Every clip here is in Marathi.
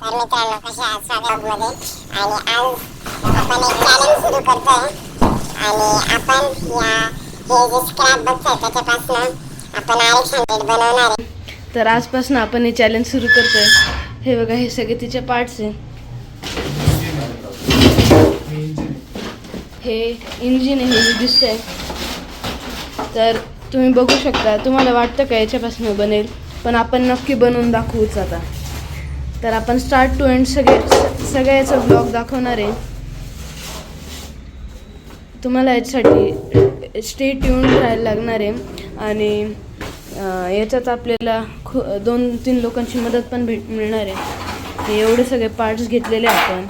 तर मित्रांनो कसे आहात स्वागत मध्ये आणि आज आपण एक चॅलेंज सुरू करतोय आणि आपण हे जे स्क्रॅप बॉक्स आहे त्याच्यापासून आपण RX-100 बनवणार आहे. तर आजपासून आपण हे चॅलेंज सुरू करतोय. हे बघा, हे सगळे तिचे पार्ट्स आहे. हे इंजिन आहे, हे दिसतंय. तर तुम्ही बघू शकता. तुम्हाला वाटतं का याच्यापासून बनेल, पण आपण नक्की बनवून दाखवूच आता. तर आपण स्टार्ट टू एंड सगळ्याचा ब्लॉग दाखवणार आहे. तुम्हाला याच्यासाठी स्टे ट्यून राहायला लागणार आहे आणि याच्यात आपल्याला 2-3 लोकांची मदत पण मिळणार आहे. हे एवढे सगळे पार्ट्स घेतलेले आपण.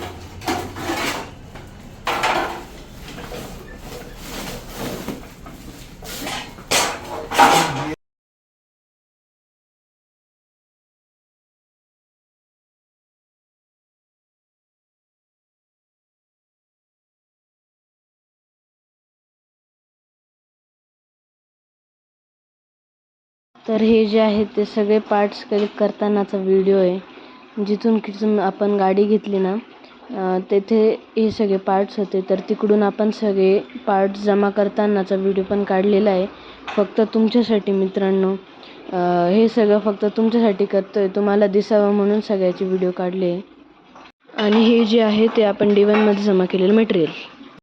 तर हे जे आहे ते सगळे पार्ट्स कलेक्ट करतानाचा व्हिडिओ आहे. जिथून आपण गाडी घेतली ना, तेथे हे सगळे पार्ट्स होते. तर तिकडून आपण सगळे पार्ट्स जमा करतानाचा व्हिडिओ पण काढलेला आहे. फक्त तुमच्यासाठी मित्रांनो, हे सगळं फक्त तुमच्यासाठी करतोय, तुम्हाला दिसावं म्हणून सगळ्याचे व्हिडिओ काढले. आणि हे जे आहे ते आपण D1 मध्ये जमा केलेलं मटेरियल.